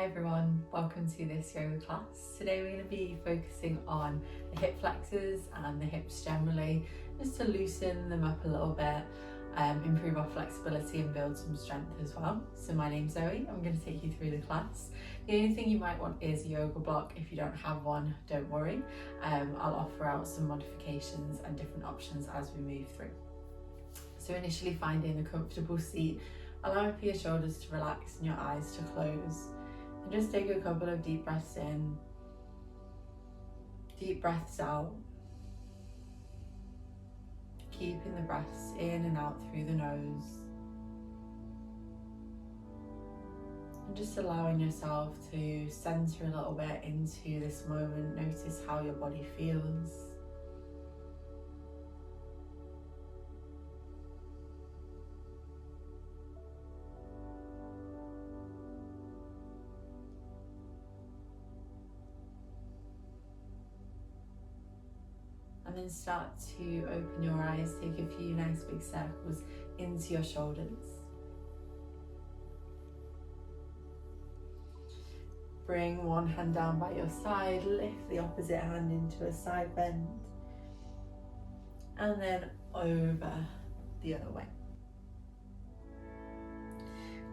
everyone, welcome to this yoga class. Today we're going to be focusing on the hip flexors and the hips generally, just to loosen them up a little bit, improve our flexibility and build some strength as well. So my name's Zoe, I'm going to take you through the class. The only thing you might want is a yoga block. If you don't have one, don't worry. I'll offer out some modifications and different options as we move through. So initially finding a comfortable seat, allowing for your shoulders to relax and your eyes to close. And just take a couple of deep breaths in, deep breaths out. Keeping the breaths in and out through the nose. And just allowing yourself to center a little bit into this moment. Notice how your body feels. And then start to open your eyes, take a few nice big circles into your shoulders. Bring one hand down by your side, lift the opposite hand into a side bend, and then over the other way.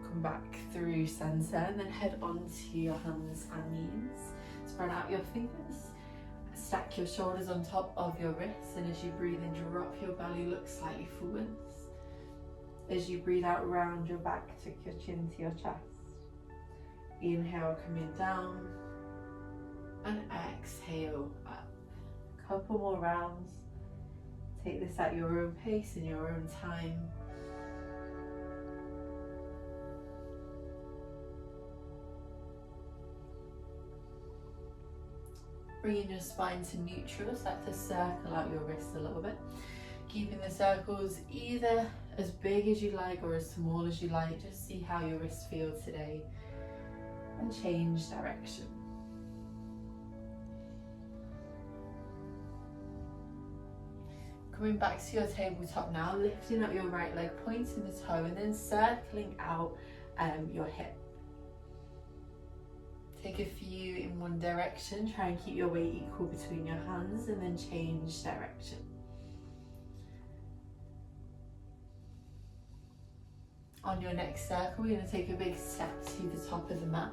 Come back through center and then head onto your hands and knees. Spread out your fingers. Stack your shoulders on top of your wrists, and as you breathe in, drop your belly, look slightly forwards. As you breathe out, round your back, tuck your chin to your chest. Inhale, coming down, and exhale up. A couple more rounds. Take this at your own pace in your own time. Bringing your spine to neutral, start to circle out your wrists a little bit. Keeping the circles either as big as you like or as small as you like. Just see how your wrists feel today and change direction. Coming back to your tabletop now, lifting up your right leg, pointing the toe and then circling out your hip. Take a few in one direction, try and keep your weight equal between your hands and then change direction. On your next circle, we're going to take a big step to the top of the mat.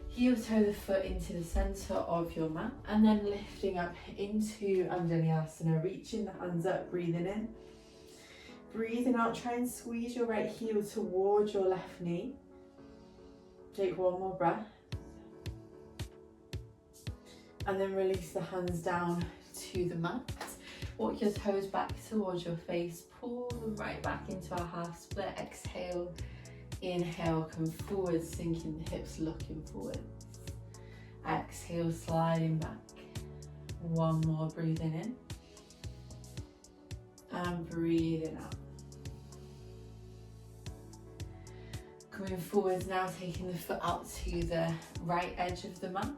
Heel toe the foot into the center of your mat and then lifting up into Anjaneyasana, reaching the hands up, breathing in. Breathing out, try and squeeze your right heel towards your left knee. Take one more breath. And then release the hands down to the mat. Walk your toes back towards your face. Pull them right back into our half split. Exhale, inhale, come forward, sinking the hips, looking forward. Exhale, sliding back. One more, breathing in. And breathing out. Coming forwards now, taking the foot out to the right edge of the mat.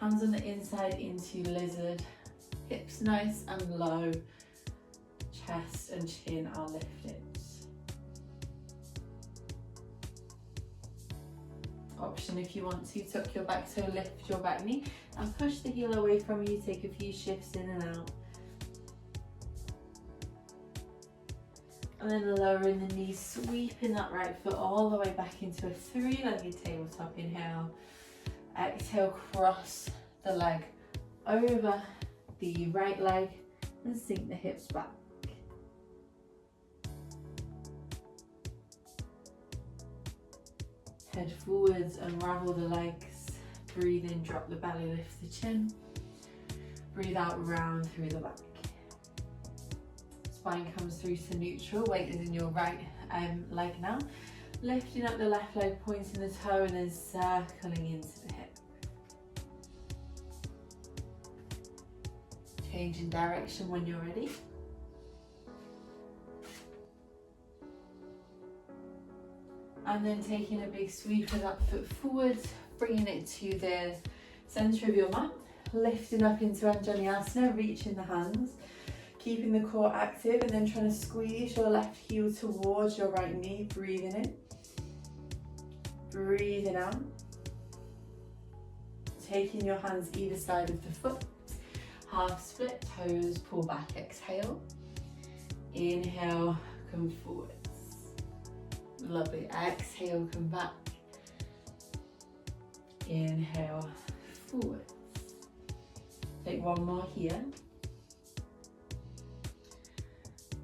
Hands on the inside into lizard, hips nice and low, chest and chin are lifted. Option if you want to, tuck your back toe, lift your back knee and push the heel away from you, take a few shifts in and out. And then lowering the knees, sweeping that right foot all the way back into a three-legged tabletop. Inhale. Exhale, cross the leg over the right leg and sink the hips back. Head forwards, unravel the legs. Breathe in, drop the belly, lift the chin. Breathe out, round through the back. Spine comes through to neutral, weight is in your right leg now. Lifting up the left leg, pointing the toe and then circling into the hip. Changing direction when you're ready. And then taking a big sweep of that foot forward, bringing it to the center of your mat. Lifting up into Anjaneyasana, reaching the hands. Keeping the core active and then trying to squeeze your left heel towards your right knee, breathing in. Breathing out. taking your hands either side of the foot, half split, toes pull back, exhale. Inhale, come forwards. Lovely, exhale, come back. Inhale, forwards. Take one more here.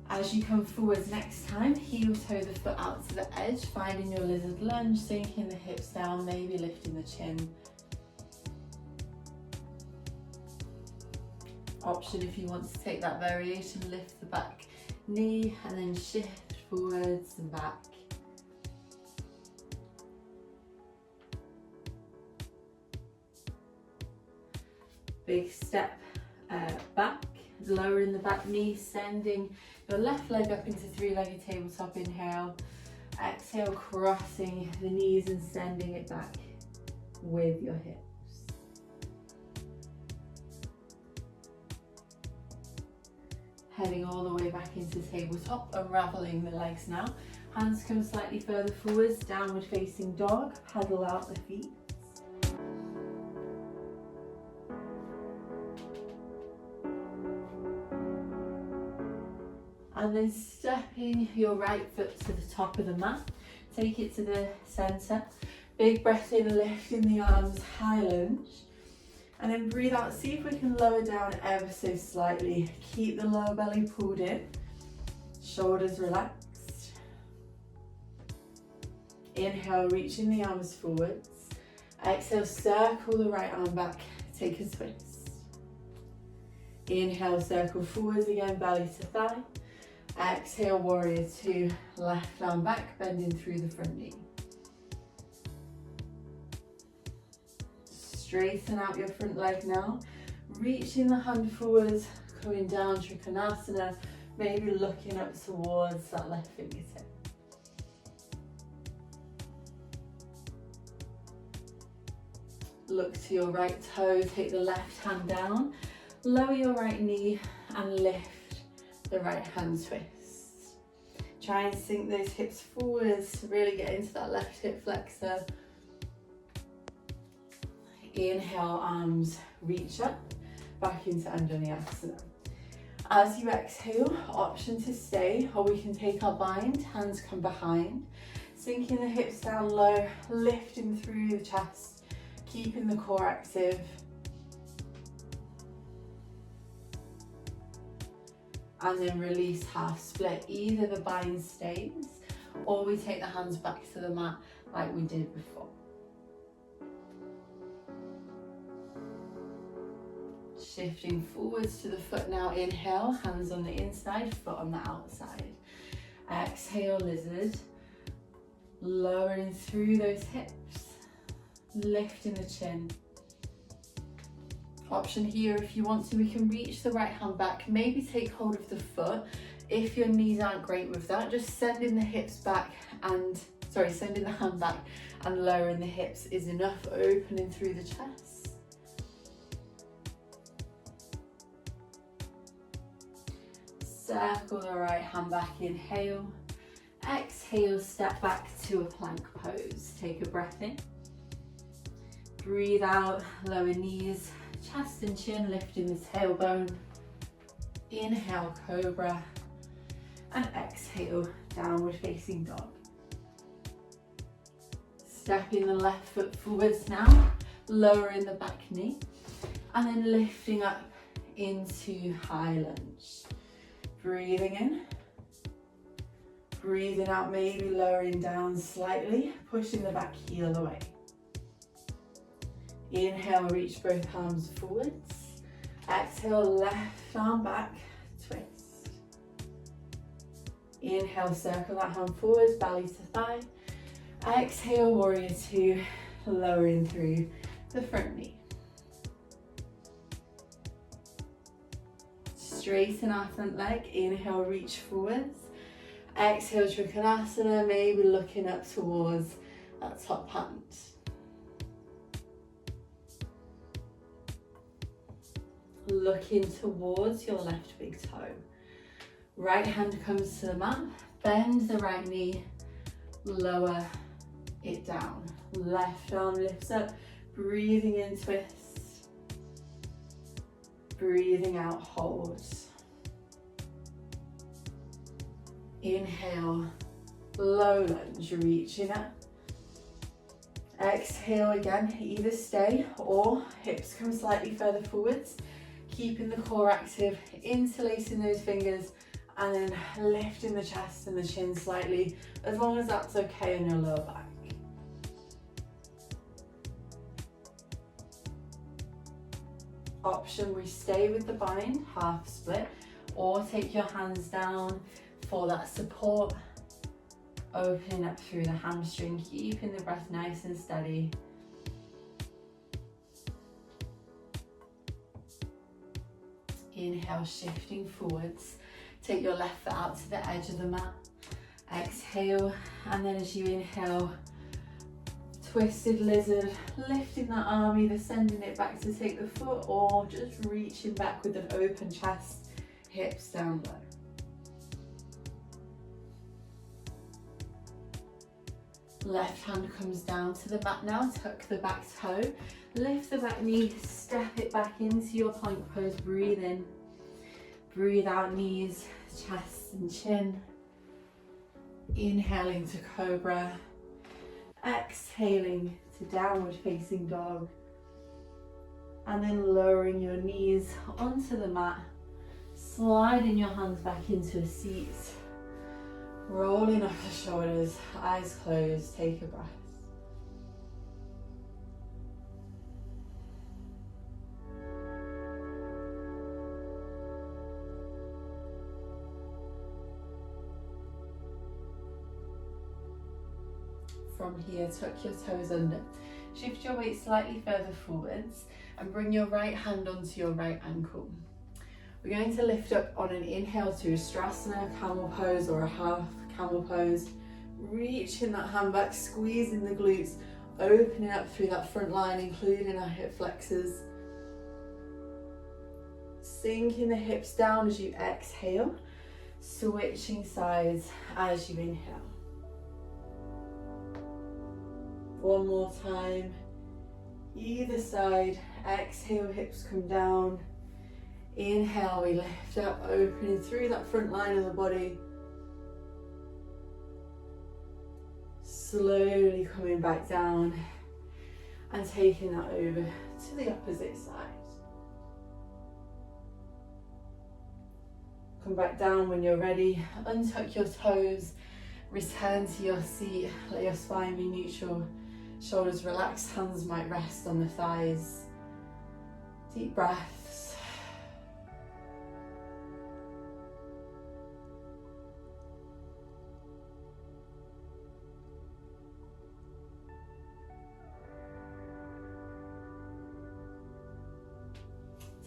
As you come forwards next time, heel toe the foot out to the edge, finding your lizard lunge, sinking the hips down, maybe lifting the chin. Option if you want to take that variation, lift the back knee and then shift forwards and back. Big step back, lowering the back knee, sending your left leg up into three-legged tabletop, inhale. Exhale, crossing the knees and sending it back with your hips. Heading all the way back into tabletop, unraveling the legs now. Hands come slightly further forwards, downward facing dog, paddle out the feet. And then stepping your right foot to the top of the mat, take it to the center. Big breath in, lifting the arms, high lunge. And then breathe out, see if we can lower down ever so slightly. Keep the lower belly pulled in, shoulders relaxed. Inhale, reaching the arms forwards. Exhale, circle the right arm back, take a twist. Inhale, circle forwards again, belly to thigh. Exhale, warrior two, left arm back, bending through the front knee. Straighten out your front leg now, reaching the hand forwards, coming down, Trikonasana, maybe looking up towards that left fingertip. Look to your right toe, take the left hand down, lower your right knee and lift the right hand twist. Try and sink those hips forwards to really get into that left hip flexor. Inhale, arms reach up, back into Anjaneyasana. As you exhale, option to stay, or we can take our bind, hands come behind, sinking the hips down low, lifting through the chest, keeping the core active. And then release, half split. Either the bind stays or we take the hands back to the mat like we did before. Shifting forwards to the foot now, inhale, hands on the inside, foot on the outside. Exhale, lizard. Lowering through those hips, lifting the chin. Option here, if you want to, we can reach the right hand back, maybe take hold of the foot. If your knees aren't great with that, just sending the hips back and, sending the hand back and lowering the hips is enough, opening through the chest. Circle the right hand back, inhale. Exhale, step back to a plank pose. Take a breath in. Breathe out, lower knees, chest and chin, lifting the tailbone. Inhale, cobra. And exhale, downward facing dog. Stepping the left foot forwards now, lowering the back knee. And then lifting up into high lunge. Breathing in. Breathing out, maybe lowering down slightly, pushing the back heel away. Inhale, reach both arms forwards. Exhale, left arm back, twist. Inhale, circle that hand forwards, belly to thigh. Exhale, warrior two, lowering through the front knee. Straighten our front leg, inhale, reach forwards. Exhale, Trikonasana, maybe looking up towards that top hand. Looking towards your left big toe. Right hand comes to the mat, bend the right knee, lower it down. Left arm lifts up, Breathing in, twist. Breathing out, hold. Inhale, low lunge, reaching up. Exhale again, either stay or hips come slightly further forwards, keeping the core active, interlacing those fingers, and then lifting the chest and the chin slightly, as long as that's okay in your lower back. Option, we stay with the bind, half split, or take your hands down for that support, opening up through the hamstring, keeping the breath nice and steady. Inhale, shifting forwards. Take your left foot out to the edge of the mat. Exhale, and then as you inhale, twisted lizard, lifting that arm, either sending it back to take the foot or just reaching back with an open chest, hips down low. Left hand comes down to the mat now, tuck the back toe, lift the back knee, step it back into your plank pose, breathe in, breathe out, knees, chest and chin. Inhaling to cobra, exhaling to downward facing dog, and then lowering your knees onto the mat, sliding your hands back into a seat. Rolling up the shoulders, eyes closed, take a breath. From here, tuck your toes under. Shift your weight slightly further forwards and bring your right hand onto your right ankle. We're going to lift up on an inhale to Ustrasana, camel pose or a half camel pose. Reaching that hand back, squeezing the glutes, opening up through that front line, including our hip flexors. Sinking the hips down as you exhale, switching sides as you inhale. One more time, either side, exhale, hips come down. Inhale, we lift up, opening through that front line of the body. Slowly coming back down and taking that over to the opposite side. Come back down when you're ready, untuck your toes, return to your seat, let your spine be neutral, shoulders relaxed, hands might rest on the thighs. Deep breaths.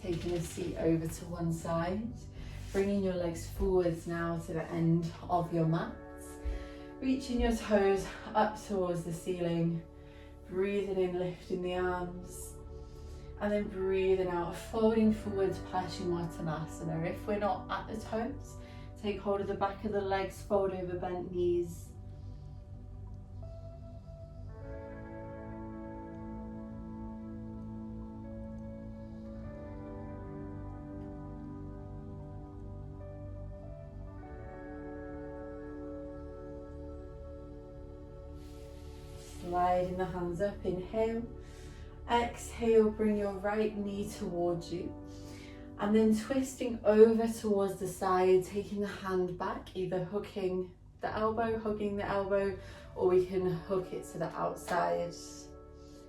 Taking a seat over to one side, bringing your legs forwards now to the end of your mats, reaching your toes up towards the ceiling, breathing in, lifting the arms, and then breathing out, folding forwards, Paschimottanasana. If we're not at the toes, take hold of the back of the legs, fold over bent knees. Sliding the hands up, inhale. Exhale, bring your right knee towards you. And then twisting over towards the side, taking the hand back, either hooking the elbow, hugging the elbow, or we can hook it to the outside,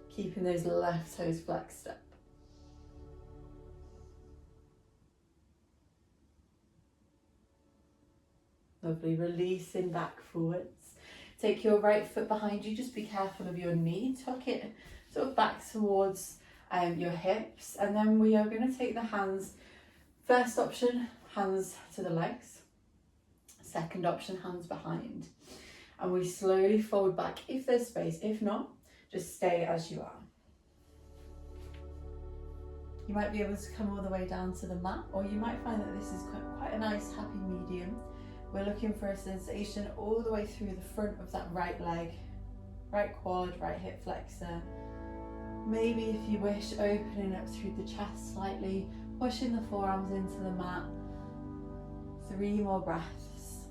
keeping those left toes flexed up. Lovely, releasing back forwards. Take your right foot behind you, just be careful of your knee, tuck it sort of back towards your hips, and then we are going to take the hands, first option, hands to the legs, second option, hands behind, and we slowly fold back if there's space. If not, just stay as you are. You might be able to come all the way down to the mat, or you might find that this is quite a nice happy medium. We're looking for a sensation all the way through the front of that right leg, right quad, right hip flexor. Maybe if you wish, opening up through the chest slightly, pushing the forearms into the mat. 3 more breaths.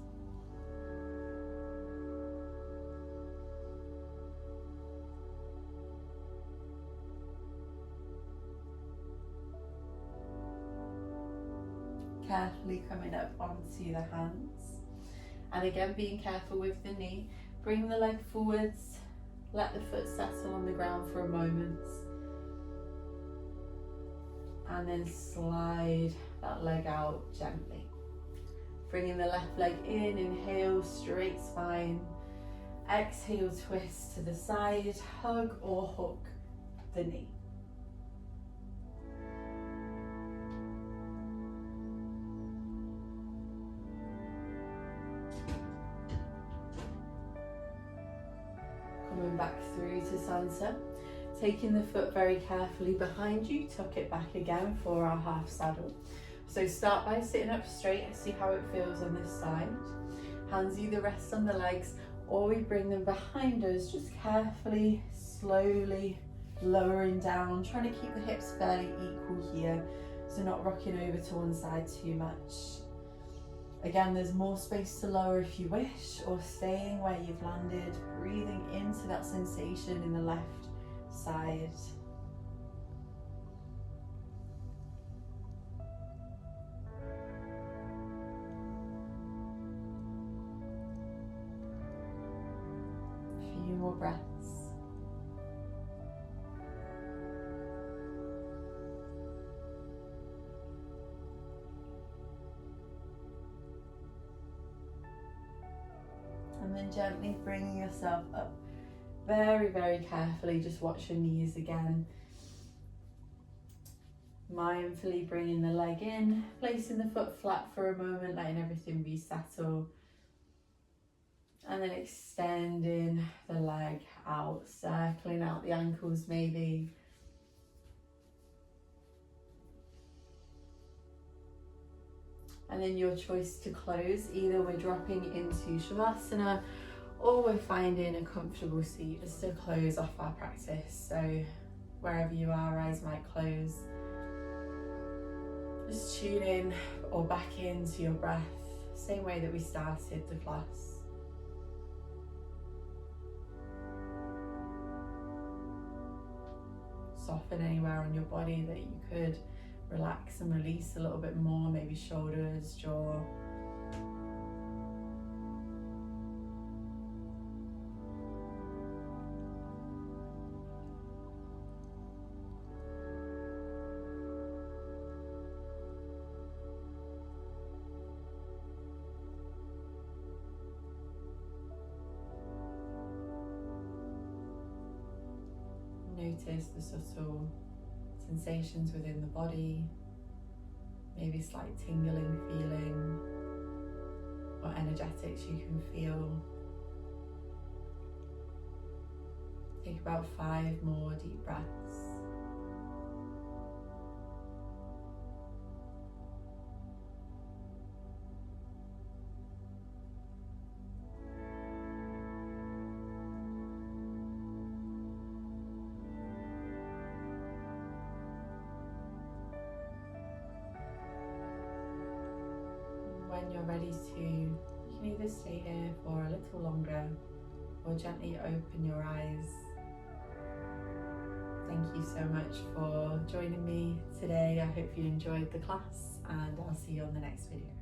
Carefully coming up onto the hands. And again, being careful with the knee. Bring the leg forwards. Let the foot settle on the ground for a moment. And then slide that leg out gently. Bringing the left leg in, inhale, straight spine. Exhale, twist to the side, hug or hook the knee. Coming back through to center. Taking the foot very carefully behind you, tuck it back again for our half saddle. So start by sitting up straight and see how it feels on this side. Hands either rest on the legs or we bring them behind us, just carefully, slowly lowering down, trying to keep the hips fairly equal here, so not rocking over to one side too much. Again, there's more space to lower if you wish, or staying where you've landed, breathing into that sensation in the left side. A few more breaths. And then gently bringing yourself up. Very, very carefully, just watch your knees again. Mindfully bringing the leg in, placing the foot flat for a moment, letting everything resettle. And then extending the leg out, circling out the ankles maybe. And then your choice to close. Either we're dropping into Shavasana or we're finding a comfortable seat just to close off our practice. So wherever you are, eyes might close. Just tune in or back into your breath, same way that we started the class. Soften anywhere on your body that you could relax and release a little bit more, maybe shoulders, jaw. Notice the subtle sensations within the body, maybe slight tingling feeling or energetics you can feel. Take about 5 more deep breaths. When you're ready to, you can either stay here for a little longer or gently open your eyes. Thank you so much for joining me today. I hope you enjoyed the class and I'll see you on the next video.